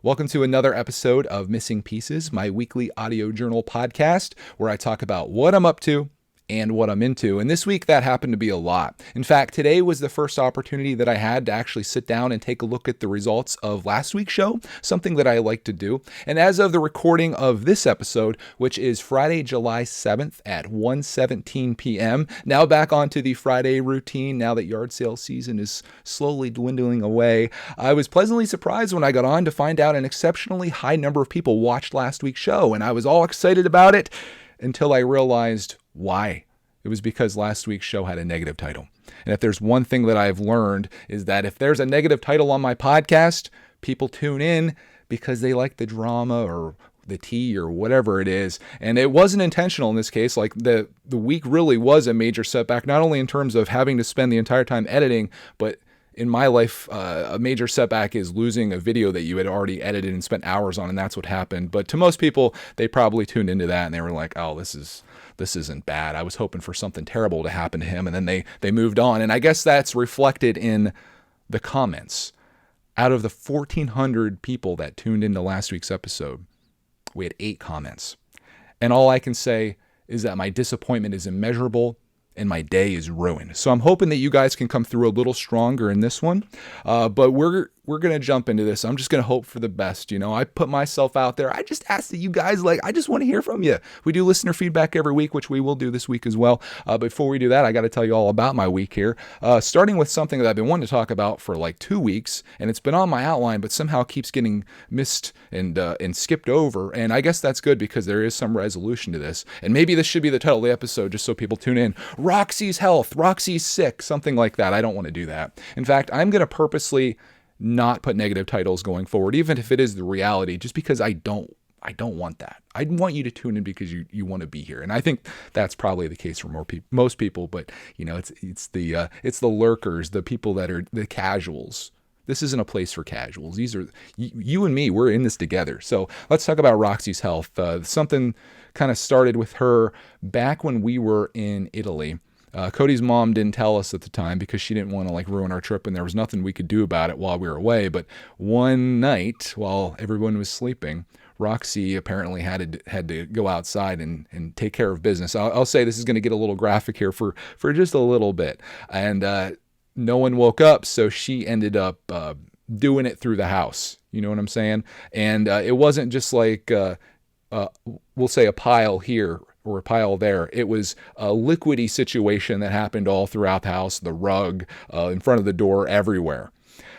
Welcome to another episode of Missing Pieces, my weekly audio journal podcast, where I talk about what I'm up to and what I'm into. And this week, that happened to be a lot. In fact, today was the first opportunity that I had to actually sit down and take a look at the results of last week's show, something that I like to do. And as of the recording of this episode, which is Friday, July 7th at 1:17 p.m., now back onto the Friday routine, now that yard sale season is slowly dwindling away, I was pleasantly surprised when I got on to find out an exceptionally high number of people watched last week's show, and I was all excited about it until I realized why. It was because last week's show had a negative title. And if there's one thing that I've learned is that if there's a negative title on my podcast, people tune in because they like the drama or the tea or whatever it is. And it wasn't intentional in this case. Like the week really was a major setback, not only in terms of having to spend the entire time editing, but in my life, a major setback is losing a video that you had already edited and spent hours on, and that's what happened. But to most people, they probably tuned into that and they were like, oh, this isn't bad. I was hoping for something terrible to happen to him, and then they moved on. And I guess that's reflected in the comments. Out of the 1,400 people that tuned into last week's episode, we had 8 comments. And all I can say is that my disappointment is immeasurable and my day is ruined. So I'm hoping that you guys can come through a little stronger in this one. But we're going to jump into this. I'm just going to hope for the best. You know, I put myself out there. I just ask that you guys, I just want to hear from you. We do listener feedback every week, which we will do this week as well. Before we do that, I got to tell you all about my week here. Starting with something that I've been wanting to talk about for like 2 weeks, and it's been on my outline, but somehow keeps getting missed and skipped over. And I guess that's good because there is some resolution to this. And maybe this should be the title of the episode just so people tune in. Roxy's health, Roxy's sick, something like that. I don't want to do that. In fact, I'm going to purposely not put negative titles going forward, even if it is the reality, just because I don't want that. I want you to tune in because you want to be here. And I think that's probably the case for most people, but you know, it's the lurkers, the people that are the casuals. This isn't a place for casuals. These are you and me. We're in this together. So let's talk about Roxy's health. Something kind of started with her back when we were in Italy. Cody's mom didn't tell us at the time because she didn't want to ruin our trip, and there was nothing we could do about it while we were away. But one night while everyone was sleeping, Roxy apparently had to go outside and take care of business. I'll say this is going to get a little graphic here for just a little bit. And no one woke up, so she ended up doing it through the house. You know what I'm saying? And it wasn't just like, we'll say a pile here or a pile there. It was a liquidy situation that happened all throughout the house, the rug, in front of the door, everywhere.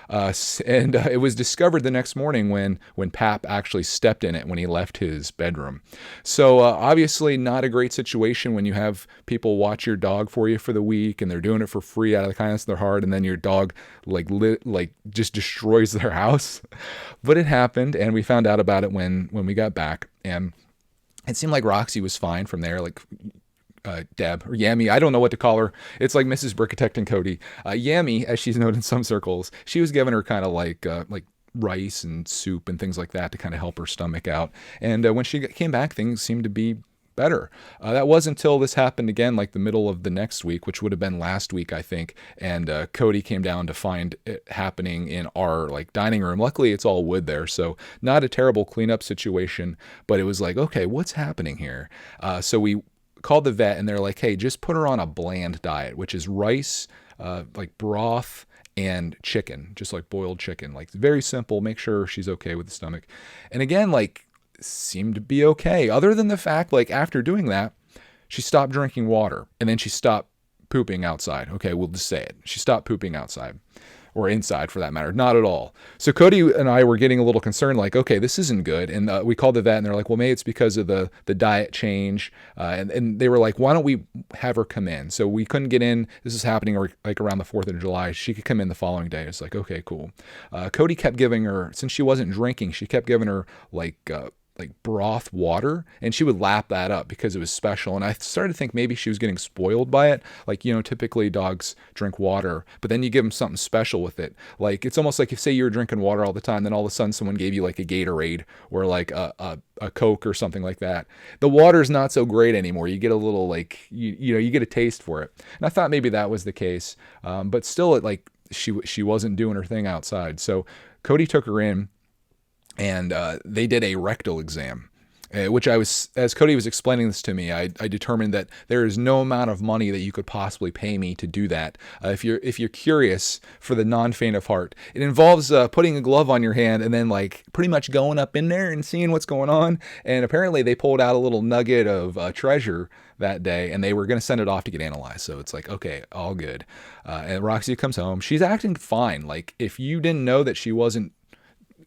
And it was discovered the next morning when Pap actually stepped in it when he left his bedroom. So obviously not a great situation when you have people watch your dog for you for the week and they're doing it for free out of the kindness of their heart, and then your dog just destroys their house. But it happened, and we found out about it when we got back, and it seemed like Roxy was fine from there. Deb or Yammy, I don't know what to call her. It's like Mrs. Brickatect and Cody. Yammy, as she's known in some circles, she was giving her kind of like rice and soup and things like that to kind of help her stomach out. And when she came back, things seemed to be better. That wasn't until this happened again, like the middle of the next week, which would have been last week, I think. And Cody came down to find it happening in our dining room. Luckily, it's all wood there, so not a terrible cleanup situation. But it was like, okay, what's happening here? So we called the vet, and they're like, hey, just put her on a bland diet, which is rice, broth, and chicken, just boiled chicken. Very simple. Make sure she's okay with the stomach. And again, seemed to be okay, other than the fact after doing that, she stopped drinking water, and then she stopped pooping outside. Okay, we'll just say it. She stopped pooping outside, or inside for that matter, not at all. So Cody and I were getting a little concerned, okay, this isn't good. And we called the vet, and they're like, well, maybe it's because of the diet change. And they were like, why don't we have her come in? So we couldn't get in. This is happening around the 4th of July. She could come in the following day. It's like, okay, cool. Cody kept giving her, since she wasn't drinking, she kept giving her broth water, and she would lap that up because it was special. And I started to think maybe she was getting spoiled by it. Typically dogs drink water, but then you give them something special with it. It's almost like if, say, you were drinking water all the time, then all of a sudden someone gave you a Gatorade or a Coke or something like that. The water's not so great anymore. You get a little you get a taste for it. And I thought maybe that was the case. But still she wasn't doing her thing outside. So Cody took her in, and they did a rectal exam. Which I was, as Cody was explaining this to me, I determined that there is no amount of money that you could possibly pay me to do that. If you're curious, for the non-faint of heart, it involves putting a glove on your hand and then like pretty much going up in there and seeing what's going on. And apparently they pulled out a little nugget of treasure that day, and they were going to send it off to get analyzed. So it's like, okay, all good. And Roxy comes home. She's acting fine. Like, if you didn't know that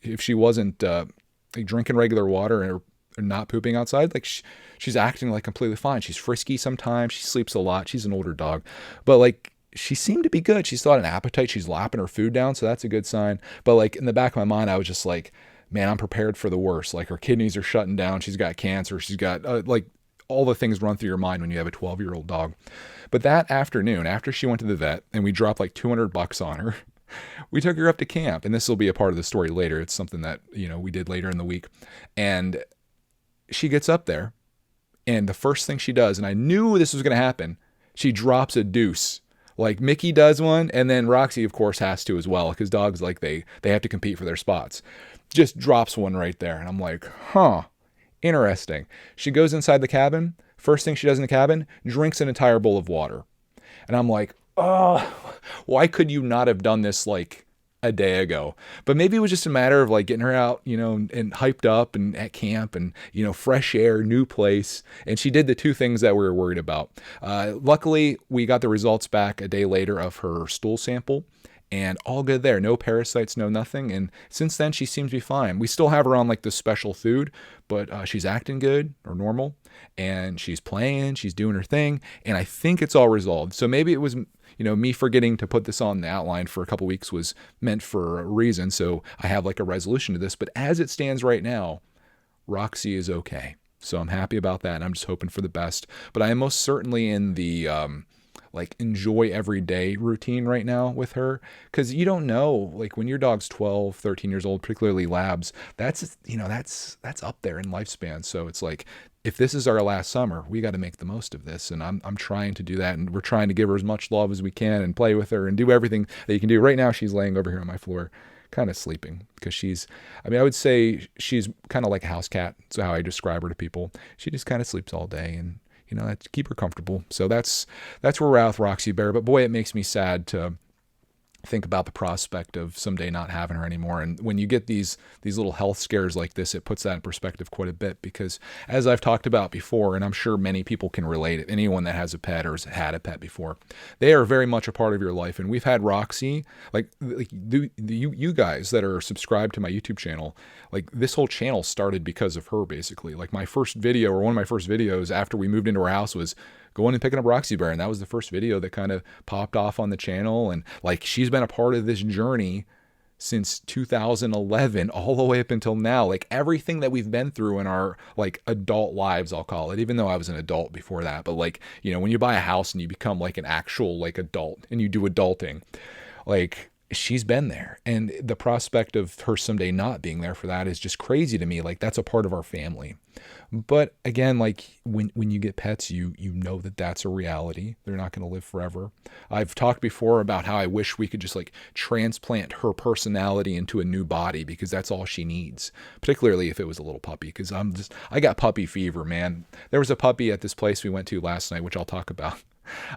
if she wasn't like drinking regular water or not pooping outside, like she's acting like completely fine. She's frisky sometimes. She sleeps a lot. She's an older dog, but like she seemed to be good. She's got an appetite. She's lapping her food down, so that's a good sign. But like in the back of my mind, I was just like, man, I'm prepared for the worst. Like her kidneys are shutting down. She's got cancer. She's got like all the things run through your mind when you have a 12-year-old dog. But that afternoon, after she went to the vet and we dropped like $200 on her, we took her up to camp. And this will be a part of the story later. It's something that, we did later in the week. And she gets up there, and the first thing she does, and I knew this was going to happen, she drops a deuce. Like Mickey does one, and then Roxy, of course, has to as well, because dogs, like, they have to compete for their spots. Just drops one right there, and I'm like, huh, interesting. She goes inside the cabin. First thing she does in the cabin, drinks an entire bowl of water. And I'm like, oh, why could you not have done this, like, a day ago? But maybe it was just a matter of like getting her out, and hyped up and at camp and, fresh air, new place. And she did the two things that we were worried about. Luckily, we got the results back a day later of her stool sample, and all good there. No parasites, no nothing. And since then, she seems to be fine. We still have her on like the special food, but she's acting good or normal, and she's playing, she's doing her thing. And I think it's all resolved. So maybe it was, me forgetting to put this on the outline for a couple weeks was meant for a reason. So I have like a resolution to this. But as it stands right now, Roxy is okay. So I'm happy about that. And I'm just hoping for the best. But I am most certainly in the like enjoy every day routine right now with her, because you don't know, like when your dog's 12, 13 years old, particularly labs, that's up there in lifespan. So it's like, if this is our last summer, we got to make the most of this. And I'm trying to do that. And we're trying to give her as much love as we can and play with her and do everything that you can do. Right now, she's laying over here on my floor, kind of sleeping, because I would say she's kind of like a house cat. So how I describe her to people, she just kind of sleeps all day, and keep her comfortable. So that's where we're at with Roxy Bear. But boy, it makes me sad to think about the prospect of someday not having her anymore. And when you get these little health scares like this, it puts that in perspective quite a bit, because as I've talked about before, and I'm sure many people can relate, anyone that has a pet or has had a pet before, they are very much a part of your life. And we've had Roxy, like you guys that are subscribed to my YouTube channel, like this whole channel started because of her, basically. Like my first video, or one of my first videos after we moved into our house, was going and picking up Roxy Bear. And that was the first video that kind of popped off on the channel. And like, she's been a part of this journey since 2011 all the way up until now. Like everything that we've been through in our like adult lives, I'll call it, even though I was an adult before that. But like, when you buy a house and you become like an actual like adult and you do adulting, like she's been there. And the prospect of her someday not being there for that is just crazy to me. Like that's a part of our family. But again, like when you get pets, you know that that's a reality. They're not going to live forever. I've talked before about how I wish we could just like transplant her personality into a new body, because that's all she needs, particularly if it was a little puppy, because I got puppy fever, man. There was a puppy at this place we went to last night, which I'll talk about.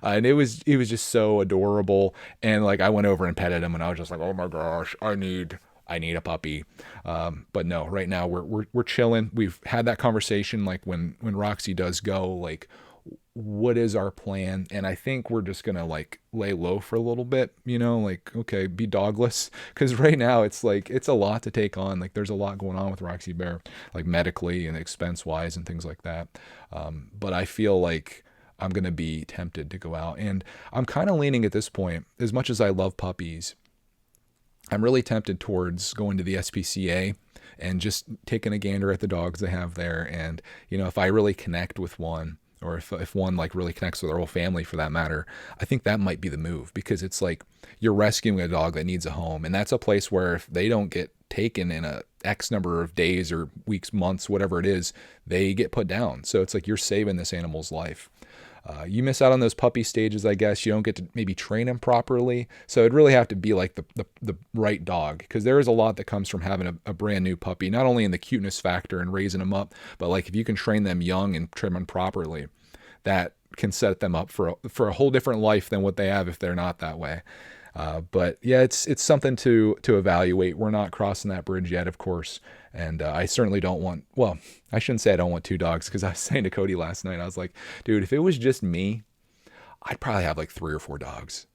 And it was just so adorable. And like I went over and petted him, and I was just like, oh my gosh, I need a puppy. But no, right now we're chilling. We've had that conversation, like when Roxy does go, like what is our plan? And I think we're just gonna like lay low for a little bit, like, okay, be dogless, because right now it's like it's a lot to take on. Like there's a lot going on with Roxy Bear, like medically and expense wise and things like that. But I feel like I'm gonna be tempted to go out, and I'm kind of leaning at this point, as much as I love puppies, I'm really tempted towards going to the SPCA and just taking a gander at the dogs they have there. And, if I really connect with one, or if one like really connects with our whole family for that matter, I think that might be the move, because it's like you're rescuing a dog that needs a home. And that's a place where if they don't get taken in a X number of days or weeks, months, whatever it is, they get put down. So it's like you're saving this animal's life. You miss out on those puppy stages, I guess. You don't get to maybe train them properly. So it'd really have to be like the right dog, because there is a lot that comes from having a brand new puppy, not only in the cuteness factor and raising them up, but like if you can train them young and trim them properly, that can set them up for a whole different life than what they have if they're not that way. But yeah, it's something to evaluate. We're not crossing that bridge yet, of course. And I certainly don't want, well, I shouldn't say I don't want 2 dogs, because I was saying to Cody last night, I was like, dude, if it was just me, I'd probably have like 3 or 4 dogs.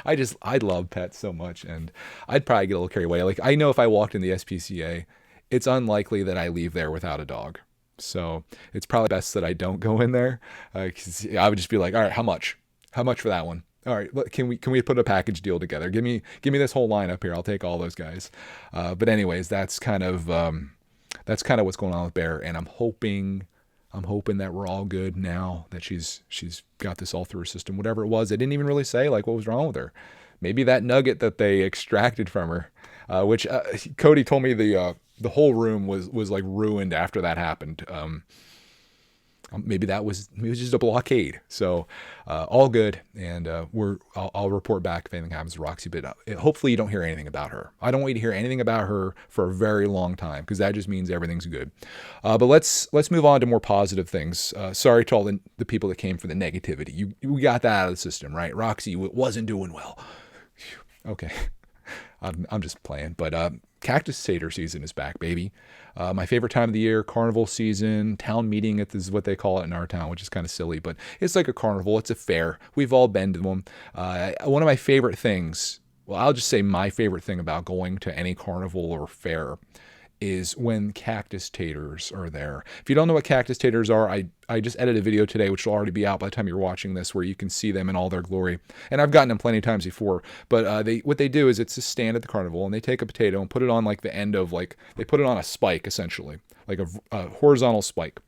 I love pets so much, and I'd probably get a little carried away. Like, I know if I walked in the SPCA, it's unlikely that I leave there without a dog. So it's probably best that I don't go in there, because I would just be like, all right, how much? How much for that one? All right, can we put a package deal together? Give me this whole lineup here. I'll take all those guys. But anyways, that's kind of what's going on with Bear, and I'm hoping that we're all good now that she's got this all through her system. Whatever it was, they didn't even really say like what was wrong with her. Maybe that nugget that they extracted from her, which Cody told me the whole room was like ruined after that happened. Maybe it was just a blockade. So all good, and I'll report back if anything happens to Roxy. But hopefully you don't hear anything about her. I don't want you to hear anything about her for a very long time, because that just means everything's good. But let's move on to more positive things. Sorry to all the people that came for the negativity. We got that out of the system, right? Roxy wasn't doing well. Okay. I'm just playing, but cactus tater season is back, baby. My favorite time of the year, carnival season, town meeting, is what they call it in our town, which is kind of silly, but it's like a carnival. It's a fair. We've all been to them. One of my favorite things, well, I'll just say my favorite thing about going to any carnival or fair is when cactus taters are there. If you don't know what cactus taters are, I just edited a video today, which will already be out by the time you're watching this, where you can see them in all their glory. And I've gotten them plenty of times before, but what they do is it's a stand at the carnival, and they take a potato and put it on like the end of they put it on a spike, essentially, like a horizontal spike.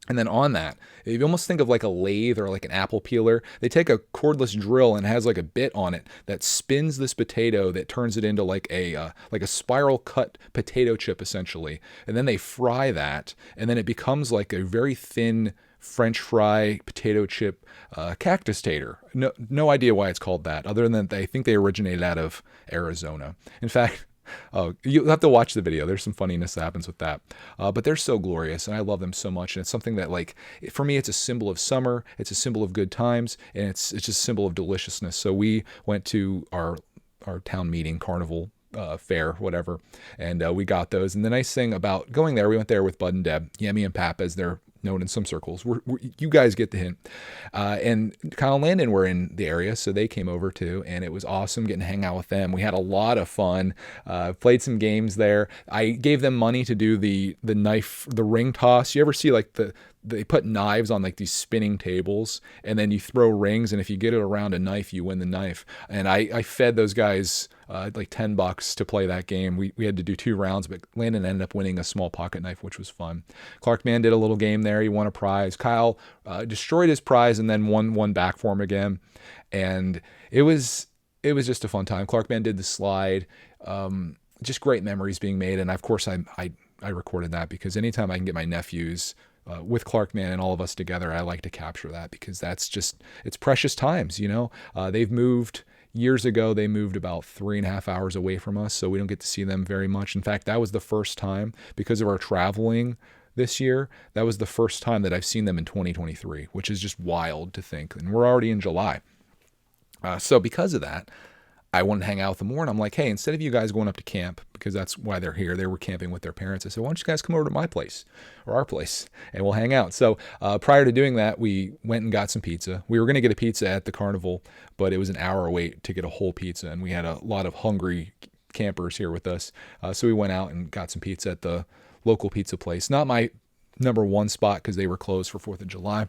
And then on that, if you almost think of like a lathe or like an apple peeler, they take a cordless drill and has like a bit on it that spins this potato that turns it into like a spiral cut potato chip, essentially. And then they fry that, and then it becomes like a very thin French fry potato chip cactus tater. No idea why it's called that, other than I think they originated out of Arizona. In fact, oh, you'll have to watch the video. There's some funniness that happens with that. But they're so glorious, and I love them so much. And it's something that, like, for me, it's a symbol of summer. It's a symbol of good times, and it's just a symbol of deliciousness. So we went to our town meeting, carnival, fair, whatever, and we got those. And the nice thing about going there, we went there with Bud and Deb, Yemi and Pap, as they're known in some circles. You guys get the hint. And Kyle and Landon were in the area, so they came over too, and it was awesome getting to hang out with them. We had a lot of fun, played some games there. I gave them money to do the ring toss. You ever see like they put knives on like these spinning tables, and then you throw rings, and if you get it around a knife, you win the knife. And I fed those guys like $10 to play that game. We had to do 2 rounds, but Landon ended up winning a small pocket knife, which was fun. Clark Man did a little game there. He won a prize. Kyle destroyed his prize and then won back for him again. And it was just a fun time. Clark Man did the slide. Just great memories being made. And of course I recorded that, because anytime I can get my nephews with Clark Man and all of us together, I like to capture that, because it's precious times, you know. They've moved years ago. They moved about 3.5 hours away from us, so we don't get to see them very much. In fact, that was the first time, because of our traveling this year, that was the first time that I've seen them in 2023, which is just wild to think. And we're already in July. So because of that, I wanted to hang out with them more, and I'm like, hey, instead of you guys going up to camp, because that's why they're here, they were camping with their parents, I said, why don't you guys come over to my place or our place and we'll hang out. So prior to doing that, we went and got some pizza. We were going to get a pizza at the carnival, but it was an hour wait to get a whole pizza, and we had a lot of hungry campers here with us. So we went out and got some pizza at the local pizza place. Not my number one spot, because they were closed for 4th of July,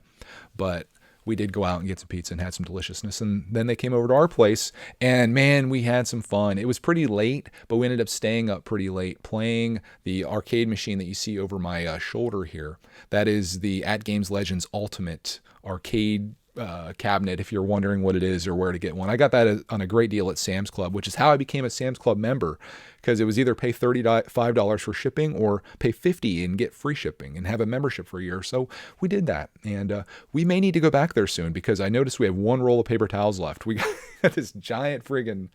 but we did go out and get some pizza and had some deliciousness. And then they came over to our place, and man, we had some fun. It was pretty late, but we ended up staying up pretty late playing the arcade machine that you see over my shoulder here. That is the At Games Legends Ultimate arcade cabinet if you're wondering what it is or where to get one. I got that on a great deal at Sam's Club, which is how I became a Sam's Club member, because it was either pay $35 for shipping or pay $50 and get free shipping and have a membership for a year. So we did that, and we may need to go back there soon because I noticed we have one roll of paper towels left. We got this giant friggin'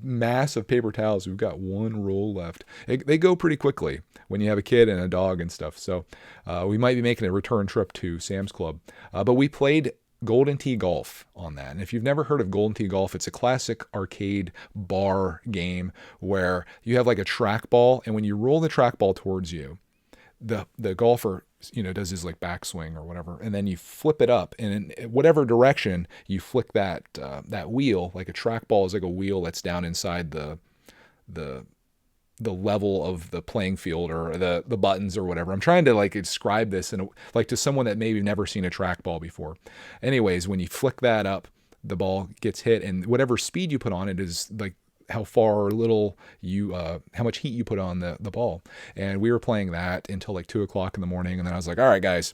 mass of paper towels. We've got one roll left. They go pretty quickly when you have a kid and a dog and stuff. So we might be making a return trip to Sam's Club. But we played Golden Tee Golf on that. And if you've never heard of Golden Tee Golf, it's a classic arcade bar game where you have like a trackball, and when you roll the trackball towards you, the golfer, does his like backswing or whatever, and then you flip it up, and in whatever direction you flick that wheel, like a trackball is like a wheel that's down inside the level of the playing field or the buttons or whatever. I'm trying to like describe this like to someone that maybe never seen a trackball before. Anyways, when you flick that up, the ball gets hit, and whatever speed you put on it is like how far or little how much heat you put on the ball. And we were playing that until like 2:00 in the morning. And then I was like, all right, guys,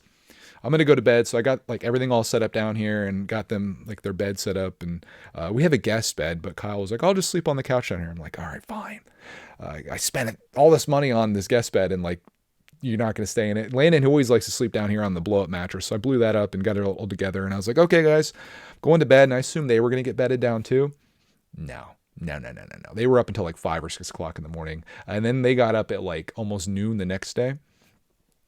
I'm going to go to bed. So I got like everything all set up down here and got them like their bed set up. And we have a guest bed, but Kyle was like, I'll just sleep on the couch down here. I'm like, all right, fine. I spent all this money on this guest bed, and like, you're not going to stay in it. Landon always likes to sleep down here on the blow up mattress. So I blew that up and got it all together. And I was like, okay, guys, going to bed. And I assumed they were going to get bedded down too. No. They were up until like 5 or 6 o'clock in the morning. And then they got up at like almost noon the next day,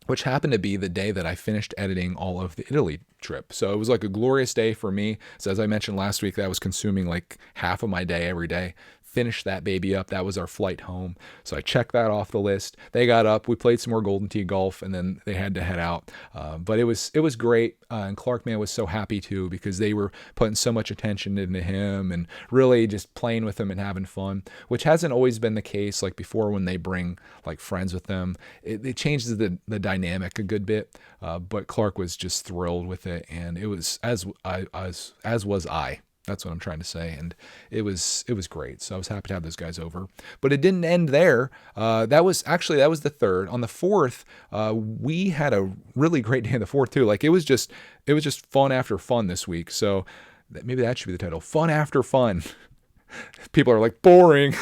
which happened to be the day that I finished editing all of the Italy trip. So it was like a glorious day for me. So as I mentioned last week, that was consuming like half of my day every day. Finished that baby up. That was our flight home. So I checked that off the list. They got up. We played some more Golden Tee Golf, and then they had to head out. But it was great. And Clark, man, was so happy too, because they were putting so much attention into him and really just playing with him and having fun, which hasn't always been the case. Like before, when they bring like friends with them, it changes the dynamic a good bit. But Clark was just thrilled with it, and it was as was I. That's what I'm trying to say. And it was great. So I was happy to have those guys over, but it didn't end there. That was the third. On the fourth, we had a really great day on the fourth too. Like it was just fun after fun this week. So maybe that should be the title. Fun after fun. People are like, boring.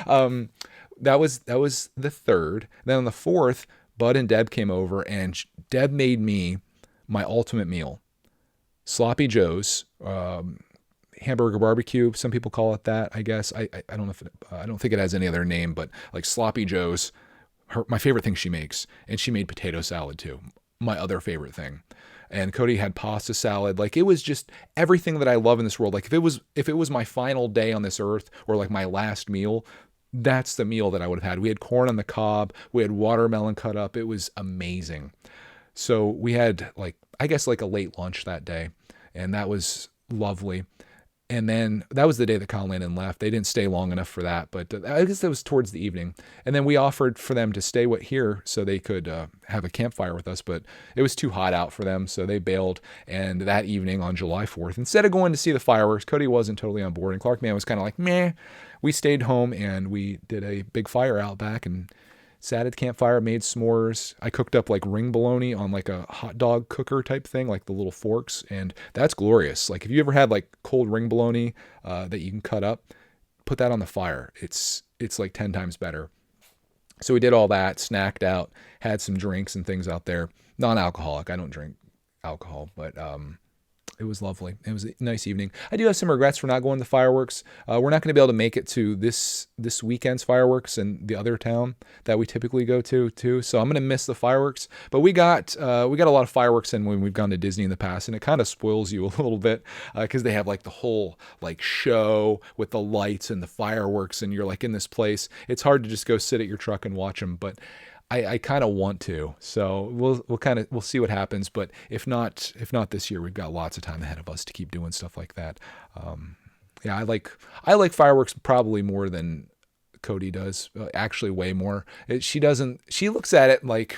That was the third. Then on the fourth, Bud and Deb came over, and Deb made me my ultimate meal. Sloppy Joe's, hamburger barbecue. Some people call it that, I guess. I don't know I don't think it has any other name, but like Sloppy Joe's, my favorite thing she makes. And she made potato salad too. My other favorite thing. And Cody had pasta salad. Like it was just everything that I love in this world. Like if it was my final day on this earth, or like my last meal, that's the meal that I would have had. We had corn on the cob. We had watermelon cut up. It was amazing. So we had like, I guess like a late lunch that day, and that was lovely. And then that was the day that Kyle and Landon left. They didn't stay long enough for that, but I guess that was towards the evening. And then we offered for them to stay here so they could have a campfire with us, but it was too hot out for them, so they bailed. And that evening on July 4th, instead of going to see the fireworks, Cody wasn't totally on board, and Clark, man, was kind of like, meh. We stayed home, and we did a big fire out back and sat at the campfire, made s'mores. I cooked up like ring bologna on like a hot dog cooker type thing, like the little forks. And that's glorious. Like if you ever had like cold ring bologna that you can cut up, put that on the fire. It's like 10 times better. So we did all that, snacked out, had some drinks and things out there. Non-alcoholic. I don't drink alcohol, but it was lovely. It was a nice evening. I do have some regrets for not going to the fireworks. We're not going to be able to make it to this weekend's fireworks in the other town that we typically go to too. So I'm going to miss the fireworks. But we got a lot of fireworks in when we've gone to Disney in the past, and it kind of spoils you a little bit because they have like the whole like show with the lights and the fireworks, and you're like in this place. It's hard to just go sit at your truck and watch them, but I kind of want to, so we'll see what happens. But if not this year, we've got lots of time ahead of us to keep doing stuff like that. Yeah, I like fireworks probably more than Cody does. Actually, way more. She looks at it like,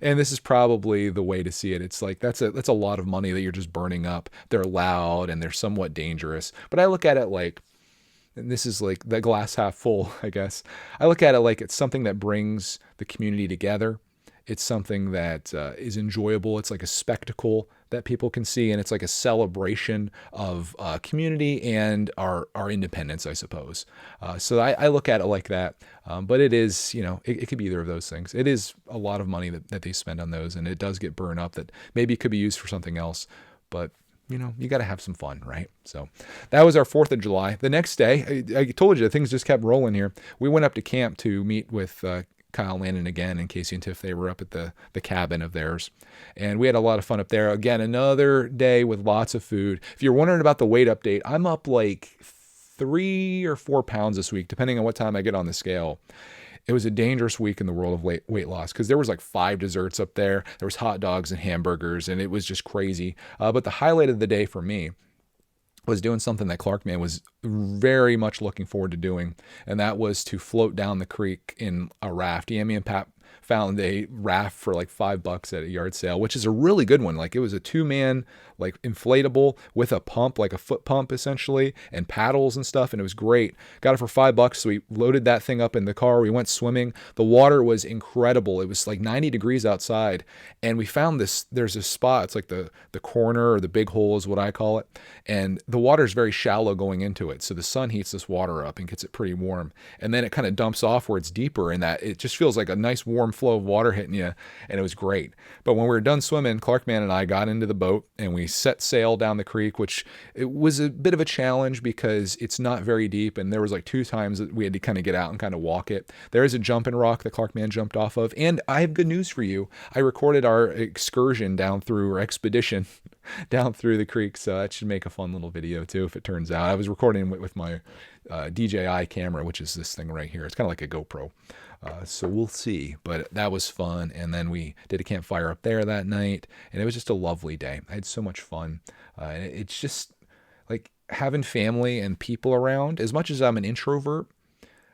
and this is probably the way to see it. It's like that's a lot of money that you're just burning up. They're loud and they're somewhat dangerous. But I look at it like, and this is like the glass half full, I guess. I look at it like it's something that brings the community together. It's something that is enjoyable. It's like a spectacle that people can see, and it's like a celebration of community and our independence, I suppose. So I look at it like that. But it is, it could be either of those things. It is a lot of money that they spend on those, and it does get burned up that maybe it could be used for something else. But you got to have some fun, right? So that was our 4th of July. The next day, I told you, things just kept rolling here. We went up to camp to meet with Kyle Landon again, and Casey and Tiff. They were up at the cabin of theirs, and we had a lot of fun up there. Again, another day with lots of food. If you're wondering about the weight update, I'm up like 3 or 4 pounds this week, depending on what time I get on the scale. It was a dangerous week in the world of weight loss because there was like 5 desserts up there. There was hot dogs and hamburgers, and it was just crazy. But the highlight of the day for me was doing something that Clarkman was very much looking forward to doing, and that was to float down the creek in a raft. Yami and Pat found a raft for like $5 at a yard sale, which is a really good one. Like, it was a 2-man like inflatable with a pump, like a foot pump essentially, and paddles and stuff, and it was great. Got it for $5, so we loaded that thing up in the car. We went swimming. The water was incredible. It was like 90 degrees outside, and we found there's this spot. It's like the corner, or the big hole is what I call it, and the water is very shallow going into it, so the sun heats this water up and gets it pretty warm, and then it kind of dumps off where it's deeper, and that it just feels like a nice warm flow of water hitting you, and it was great. But when we were done swimming, Clarkman and I got into the boat and we set sail down the creek, which it was a bit of a challenge because it's not very deep, and there was like 2 times that we had to kind of get out and kind of walk it. There is a jumping rock that Clarkman jumped off of, and I have good news for you. I recorded our excursion down through, or expedition down through the creek, so that should make a fun little video too if it turns out. I was recording with my DJI camera, which is this thing right here. It's kind of like a GoPro. So we'll see, but that was fun. And then we did a campfire up there that night, and it was just a lovely day. I had so much fun. And it's just like having family and people around. As much as I'm an introvert,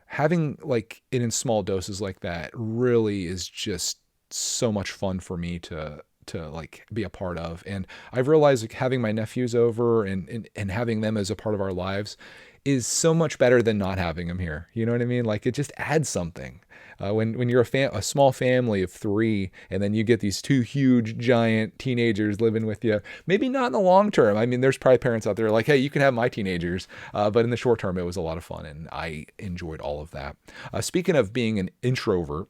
having like it in small doses like that really is just so much fun for me to like be a part of. And I've realized like having my nephews over and having them as a part of our lives is so much better than not having them here. You know what I mean? Like, it just adds something. When you're a small family of 3, and then you get these 2 huge giant teenagers living with you, maybe not in the long term. I mean, there's probably parents out there like, hey, you can have my teenagers. But in the short term, it was a lot of fun, and I enjoyed all of that. Speaking of being an introvert,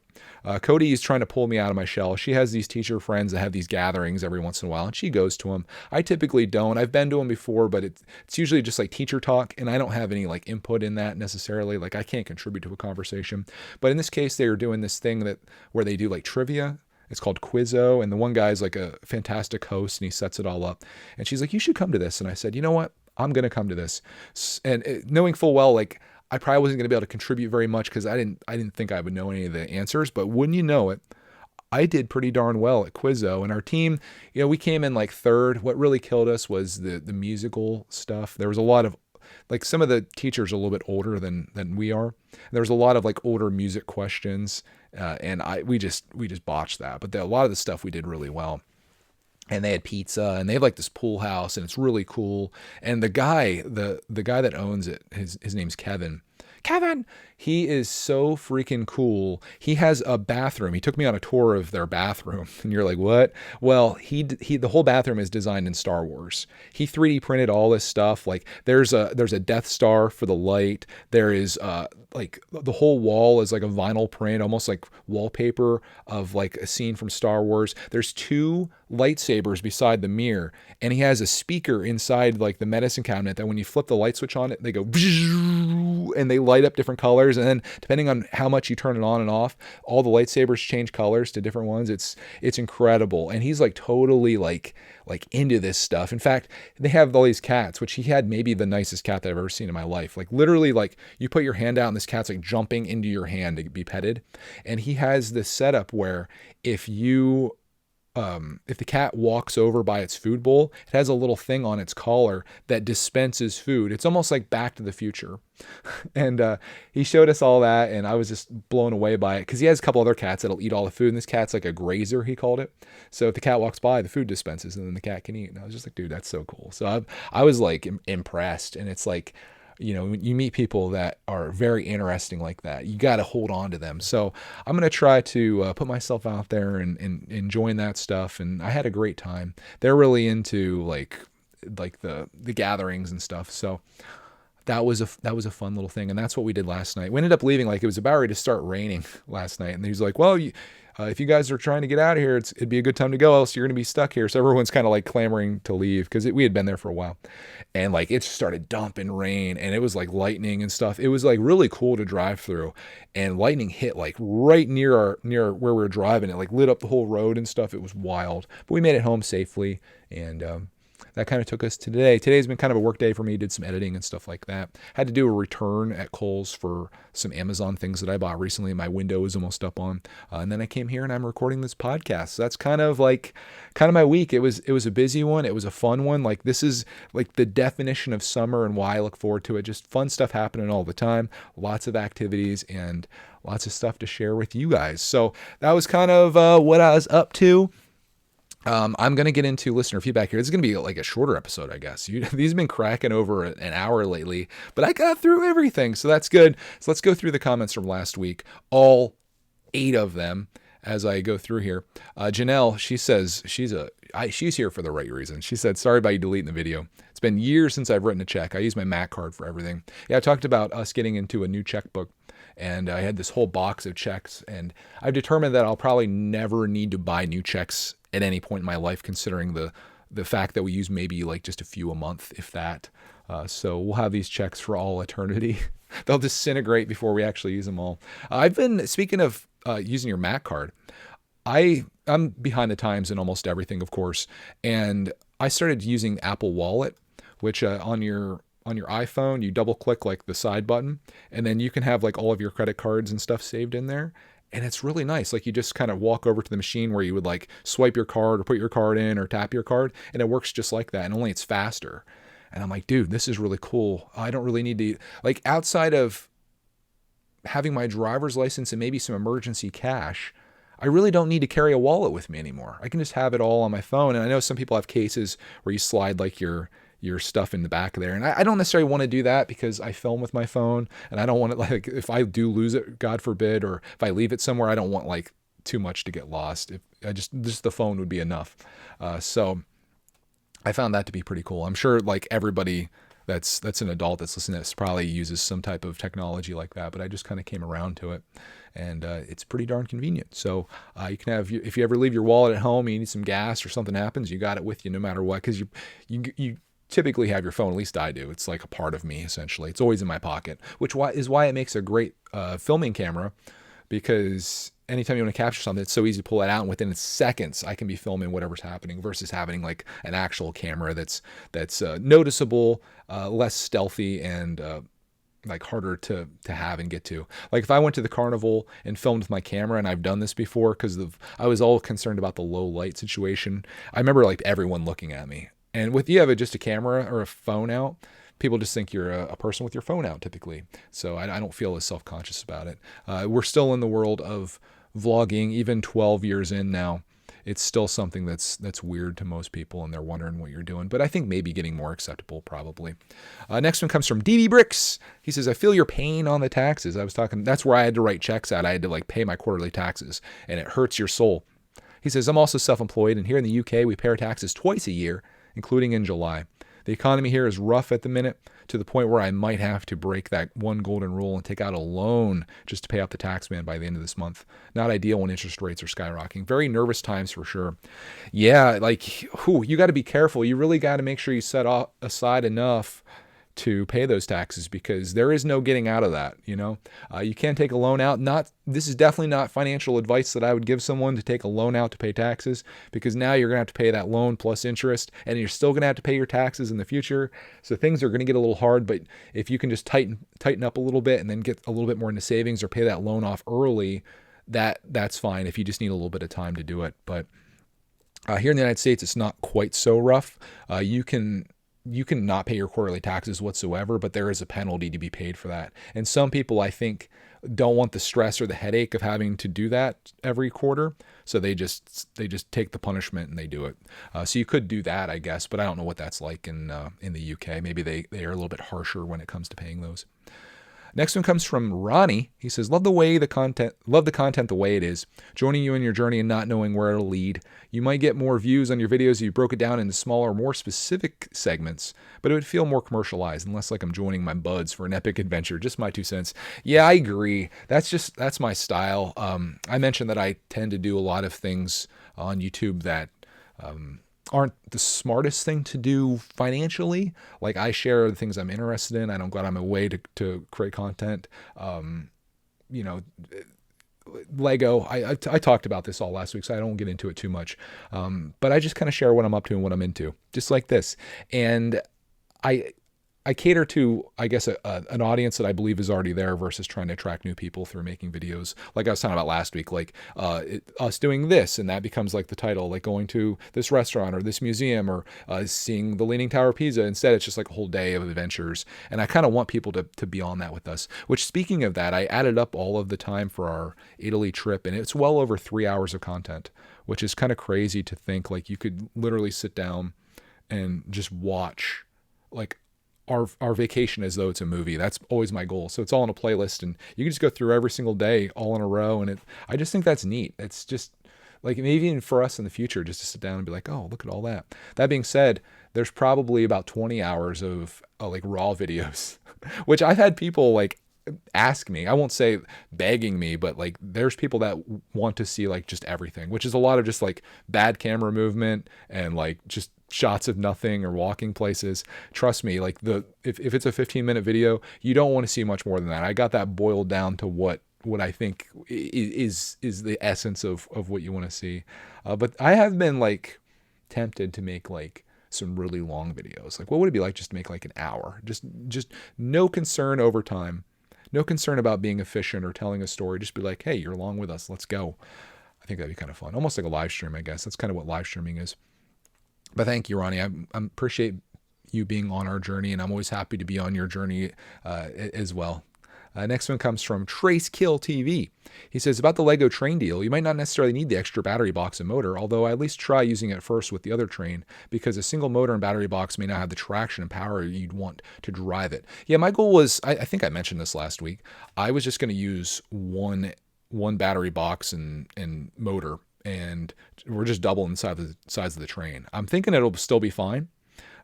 Cody is trying to pull me out of my shell. She has these teacher friends that have these gatherings every once in a while, and she goes to them. I typically don't. I've been to them before, but it's usually just like teacher talk, and I don't have any like input in that necessarily. Like, I can't contribute to a conversation. But in this case, they are doing this thing where they do like trivia. It's called Quizzo, and the one guy's like a fantastic host, and he sets it all up. And she's like, you should come to this. And I said, you know what? I'm going to come to this. And knowing full well, like, I probably wasn't going to be able to contribute very much because I didn't think I would know any of the answers. But wouldn't you know it, I did pretty darn well at Quizzo. And our team, we came in like 3rd. What really killed us was the musical stuff. There was a lot of, like, some of the teachers are a little bit older than we are. There was a lot of like older music questions, and we just botched that. But a lot of the stuff we did really well. And they had pizza, and they have like this pool house, and it's really cool. And the guy that owns it, his name's Kevin. He is so freaking cool. He has a bathroom. He took me on a tour of their bathroom, and you're like, what? Well, the whole bathroom is designed in Star Wars. He 3D printed all this stuff. Like, there's a Death Star for the light. There is like the whole wall is like a vinyl print, almost like wallpaper of like a scene from Star Wars. There's 2 lightsabers beside the mirror, and he has a speaker inside like the medicine cabinet that when you flip the light switch on it, they go and they light up different colors, and then depending on how much you turn it on and off, all the lightsabers change colors to different ones. It's incredible. And he's like totally like into this stuff. In fact, they have all these cats, which he had maybe the nicest cat that I've ever seen in my life. Like, literally, like, you put your hand out and this cat's like jumping into your hand to be petted. And he has this setup where if the cat walks over by its food bowl, it has a little thing on its collar that dispenses food. It's almost like Back to the Future. And he showed us all that, and I was just blown away by it because he has a couple other cats that'll eat all the food, and this cat's like a grazer, he called it. So if the cat walks by, the food dispenses, and then the cat can eat. And I was just like, dude, that's so cool. So I was like impressed, and it's like, you meet people that are very interesting like that. You got to hold on to them. So I'm going to try to put myself out there and join that stuff. And I had a great time. They're really into like the gatherings and stuff. So that was a fun little thing, and that's what we did last night. We ended up leaving, like it was about ready to start raining last night, and he's like, "Well, if you guys are trying to get out of here, it'd be a good time to go, else you're gonna be stuck here." So everyone's kind of like clamoring to leave because we had been there for a while, and like it started dumping rain, and it was like lightning and stuff. It was like really cool to drive through, and lightning hit like right near where we were driving. It like lit up the whole road and stuff. It was wild, but we made it home safely, and that kind of took us to today. Today's been kind of a work day for me. Did some editing and stuff like that. Had to do a return at Kohl's for some Amazon things that I bought recently. My window is almost up on. And then I came here and I'm recording this podcast. So that's kind of my week. It was a busy one. It was a fun one. Like this is like the definition of summer and why I look forward to it. Just fun stuff happening all the time. Lots of activities and lots of stuff to share with you guys. So that was kind of what I was up to. I'm going to get into listener feedback here. This is going to be like a shorter episode, I guess. These have been cracking over an hour lately, but I got through everything, so that's good. So let's go through the comments from last week, all 8 of them as I go through here. Janelle, she says she's here for the right reason. She said, "Sorry about you deleting the video. It's been years since I've written a check. I use my Mac card for everything." Yeah, I talked about us getting into a new checkbook. And I had this whole box of checks, and I've determined that I'll probably never need to buy new checks at any point in my life, considering the fact that we use maybe like just a few a month, if that. So we'll have these checks for all eternity. They'll disintegrate before we actually use them all. I've been, speaking of using your Mac card, I'm behind the times in almost everything, of course, and I started using Apple Wallet, which on your iPhone, you double click like the side button, and then you can have like all of your credit cards and stuff saved in there. And it's really nice. Like you just kind of walk over to the machine where you would like swipe your card or put your card in or tap your card, and it works just like that. And only it's faster. And I'm like, dude, this is really cool. I don't really need to, like, outside of having my driver's license and maybe some emergency cash, I really don't need to carry a wallet with me anymore. I can just have it all on my phone. And I know some people have cases where you slide like your stuff in the back there. And I don't necessarily want to do that because I film with my phone, and I don't want it, like, if I do lose it, God forbid, or if I leave it somewhere, I don't want like too much to get lost. If I just the phone would be enough. So I found that to be pretty cool. I'm sure like everybody that's an adult that's listening to this probably uses some type of technology like that, but I just kind of came around to it, and it's pretty darn convenient. So you can have, if you ever leave your wallet at home, you need some gas or something happens, you got it with you no matter what, because you typically have your phone. At least I do. It's like a part of me, essentially. It's always in my pocket, which is why it makes a great filming camera, because anytime you want to capture something, it's so easy to pull that out, and within seconds I can be filming whatever's happening, versus having like an actual camera that's noticeable, less stealthy, and like harder to have and get to. Like if I went to the Carnival and filmed with my camera, and I've done this before because I was all concerned about the low light situation. I remember like everyone looking at me. And with you have just a camera or a phone out, people just think you're a person with your phone out typically. So I don't feel as self-conscious about it. We're still in the world of vlogging, even 12 years in now. It's still something that's weird to most people, and they're wondering what you're doing. But I think maybe getting more acceptable probably. Next one comes from DB Bricks. He says, "I feel your pain on the taxes." That's where I had to write checks out. I had to like pay my quarterly taxes, and it hurts your soul. He says, "I'm also self-employed, and here in the UK, we pay our taxes twice a year, including in July. The economy here is rough at the minute, to the point where I might have to break that one golden rule and take out a loan just to pay off the tax man by the end of this month. Not ideal when interest rates are skyrocketing. Very nervous times for sure." Yeah, like, you got to be careful. You really got to make sure you set aside enough to pay those taxes, because there is no getting out of that. You can't take a loan out. This is definitely not financial advice that I would give someone, to take a loan out to pay taxes, because now you're going to have to pay that loan plus interest, and you're still going to have to pay your taxes in the future. So things are going to get a little hard, but if you can just tighten up a little bit and then get a little bit more into savings or pay that loan off early, that's fine if you just need a little bit of time to do it. But here in the United States, it's not quite so rough. You can you can not pay your quarterly taxes whatsoever, but there is a penalty to be paid for that. And some people, I think, don't want the stress or the headache of having to do that every quarter, so they just take the punishment and they do it. So you could do that, I guess, but I don't know what that's like in the UK. Maybe they are a little bit harsher when it comes to paying those. Next one comes from Ronnie. He says, love the content the way it is. Joining you in your journey and not knowing where it'll lead. You might get more views on your videos if you broke it down into smaller, more specific segments, but it would feel more commercialized and less like I'm joining my buds for an epic adventure. Just my 2 cents. Yeah, I agree. That's my style. I mentioned that I tend to do a lot of things on YouTube that aren't the smartest thing to do financially. Like, I share the things I'm interested in. I don't go out of my way to create content. Lego, I talked about this all last week, so I don't get into it too much. But I just kind of share what I'm up to and what I'm into, just like this. And I cater to, I guess, an audience that I believe is already there versus trying to attract new people through making videos. Like I was talking about last week, like us doing this, and that becomes like the title, like going to this restaurant or this museum or seeing the Leaning Tower of Pisa. Instead, it's just like a whole day of adventures. And I kind of want people to be on that with us, which, speaking of that, I added up all of the time for our Italy trip, and it's well over 3 hours of content, which is kind of crazy to think. Like, you could literally sit down and just watch like our vacation as though it's a movie. That's always my goal. So it's all in a playlist, and you can just go through every single day all in a row. And I just think that's neat. It's just like, maybe even for us in the future, just to sit down and be like, oh, look at all that. That being said, there's probably about 20 hours of like raw videos, which I've had people like ask me. I won't say begging me, but like, there's people that want to see like just everything, which is a lot of just like bad camera movement and like just shots of nothing or walking places. Trust me, like if it's a 15-minute video, you don't want to see much more than that. I got that boiled down to what I think is the essence of what you want to see. But I have been like tempted to make like some really long videos. Like, what would it be like just to make like an hour? Just no concern over time. No concern about being efficient or telling a story. Just be like, hey, you're along with us. Let's go. I think that'd be kind of fun. Almost like a live stream, I guess. That's kind of what live streaming is. But thank you, Ronnie. I appreciate you being on our journey, and I'm always happy to be on your journey as well. Next one comes from Trace Kill TV. He says, about the Lego train deal, you might not necessarily need the extra battery box and motor, although I at least try using it first with the other train, because a single motor and battery box may not have the traction and power you'd want to drive it. Yeah, my goal was, I think I mentioned this last week, I was just going to use one battery box and motor, and we're just doubling the size of the train. I'm thinking it'll still be fine.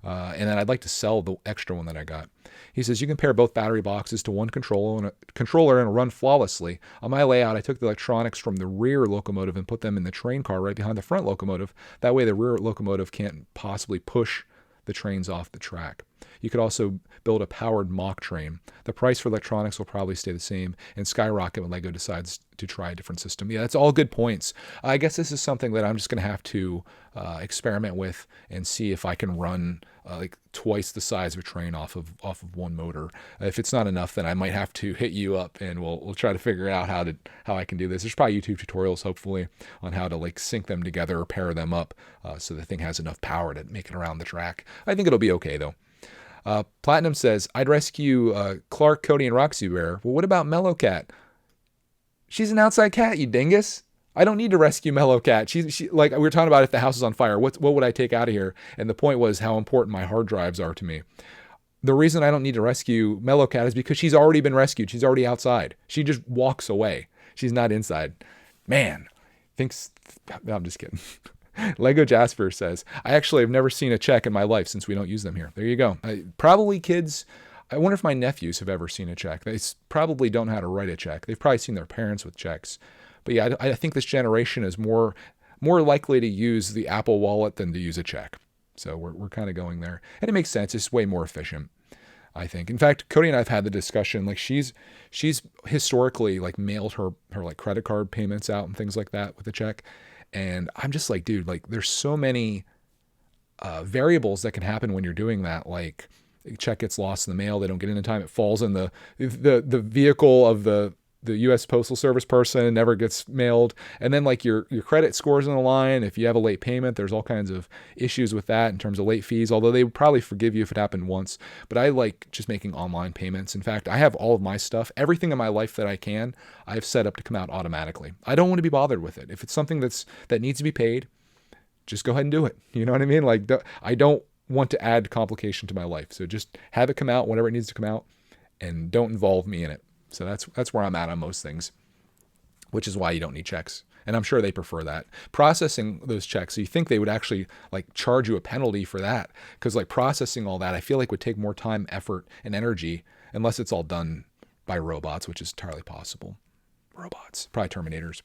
And then I'd like to sell the extra one that I got. He says, you can pair both battery boxes to one controller and it'll run flawlessly. On my layout, I took the electronics from the rear locomotive and put them in the train car right behind the front locomotive. That way the rear locomotive can't possibly push the trains off the track. You could also build a powered mock train. The price for electronics will probably stay the same and skyrocket when LEGO decides to try a different system. Yeah, that's all good points. I guess this is something that I'm just going to have to experiment with and see if I can run like twice the size of a train off of one motor. If it's not enough, then I might have to hit you up and we'll try to figure out how I can do this. There's probably YouTube tutorials, hopefully, on how to like sync them together or pair them up so the thing has enough power to make it around the track. I think it'll be okay though. Platinum says, I'd rescue Clark, Cody, and Roxy Bear. Well, what about Mellow Cat? She's an outside cat, you dingus. I don't need to rescue Mellow Cat. She like we were talking about if the house is on fire, what would I take out of here? And the point was how important my hard drives are to me. The reason I don't need to rescue Mellow Cat is because she's already been rescued. She's already outside. She just walks away. She's not inside. Man, no, I'm just kidding. Lego Jasper says, I actually have never seen a check in my life since we don't use them here. There you go. Probably kids. I wonder if my nephews have ever seen a check. They probably don't know how to write a check. They've probably seen their parents with checks. But yeah, I think this generation is more likely to use the Apple Wallet than to use a check. So we're kind of going there. And it makes sense. It's way more efficient, I think. In fact, Cody and I have had the discussion, like she's historically like mailed her like credit card payments out and things like that with a check. And I'm just like, dude, like there's so many variables that can happen when you're doing that. Like a check gets lost in the mail. They don't get in time. It falls in the vehicle of the the U.S. Postal Service person, it never gets mailed. And then like your credit scores on the line. If you have a late payment, there's all kinds of issues with that in terms of late fees, although they would probably forgive you if it happened once. But I like just making online payments. In fact, I have all of my stuff, everything in my life that I've set up to come out automatically. I don't want to be bothered with it. If it's something that needs to be paid, just go ahead and do it. You know what I mean? Like, I don't want to add complication to my life. So just have it come out whenever it needs to come out and don't involve me in it. So that's where I'm at on most things, which is why you don't need checks. And I'm sure they prefer that. Processing those checks, so you think they would actually like charge you a penalty for that? Because like processing all that, I feel like would take more time, effort, and energy unless it's all done by robots, which is entirely possible. Robots, probably Terminators.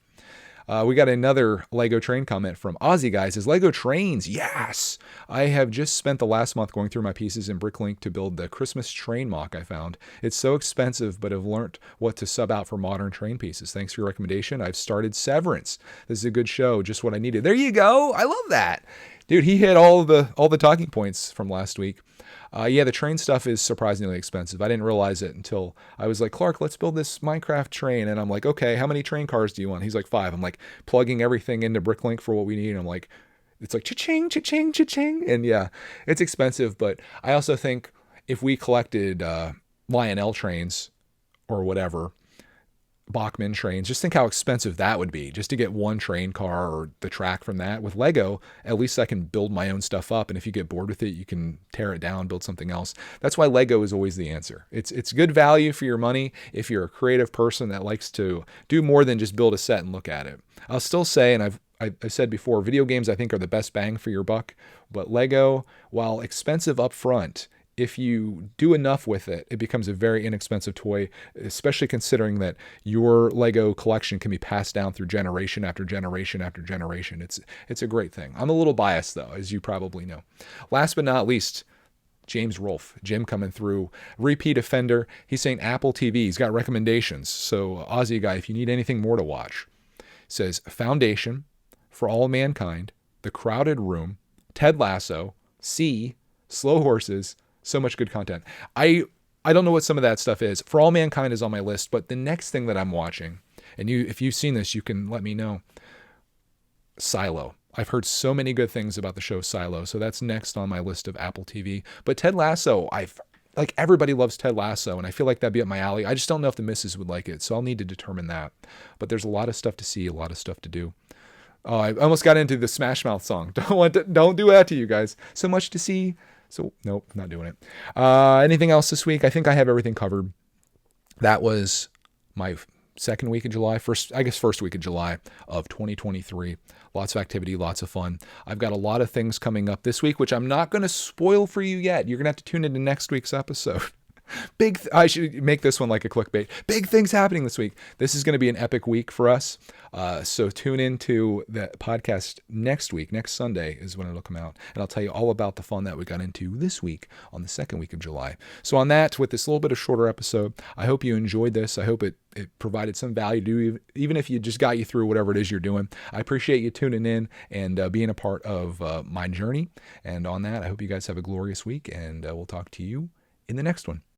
We got another Lego train comment from Aussie Guy. Says, Lego trains, yes! I have just spent the last month going through my pieces in Bricklink to build the Christmas train mock I found. It's so expensive, but have learned what to sub out for modern train pieces. Thanks for your recommendation. I've started Severance. This is a good show, just what I needed. There you go! I love that! Dude, he hit all the talking points from last week. Yeah, the train stuff is surprisingly expensive. I didn't realize it until I was like, Clark, let's build this Minecraft train. And I'm like, okay, how many train cars do you want? He's like, 5. I'm like plugging everything into Bricklink for what we need. And I'm like, it's like cha-ching, cha-ching, cha-ching. And yeah, it's expensive. But I also think if we collected Lionel trains or whatever, Bachmann trains, just think how expensive that would be just to get one train car or the track from that. With Lego, at least I can build my own stuff up, and if you get bored with it, you can tear it down, build something else. That's why Lego is always the answer. It's good value for your money if you're a creative person that likes to do more than just build a set and look at it. I'll still say, and I said before, video games I think are the best bang for your buck, but Lego, while expensive up front, if you do enough with it, it becomes a very inexpensive toy, especially considering that your Lego collection can be passed down through generation after generation after generation. It's a great thing. I'm a little biased, though, as you probably know. Last but not least, James Rolfe, Jim coming through, repeat offender. He's saying Apple TV. He's got recommendations. So Aussie Guy, if you need anything more to watch, says Foundation, For All Mankind, The Crowded Room, Ted Lasso, See, Slow Horses. So much good content. I don't know what some of that stuff is. For All Mankind is on my list, but the next thing that I'm watching, and if you've seen this, you can let me know. Silo. I've heard so many good things about the show Silo, so that's next on my list of Apple TV. But Ted Lasso, like everybody loves Ted Lasso, and I feel like that'd be up my alley. I just don't know if the missus would like it, so I'll need to determine that. But there's a lot of stuff to see, a lot of stuff to do. Oh, I almost got into the Smash Mouth song. Don't do that to you guys. So much to see. So nope, not doing it. Anything else this week? I think I have everything covered. That was my second week of July, first week of July of 2023. Lots of activity, lots of fun. I've got a lot of things coming up this week, which I'm not going to spoil for you yet. You're going to have to tune into next week's episode. I should make this one like a clickbait. Big things happening this week. This is going to be an epic week for us. So tune into the podcast next week. Next Sunday is when it'll come out. And I'll tell you all about the fun that we got into this week on the second week of July. So on that, with this little bit of shorter episode, I hope you enjoyed this. I hope it provided some value to you, even if you just got you through whatever it is you're doing. I appreciate you tuning in and being a part of my journey. And on that, I hope you guys have a glorious week, and we'll talk to you in the next one.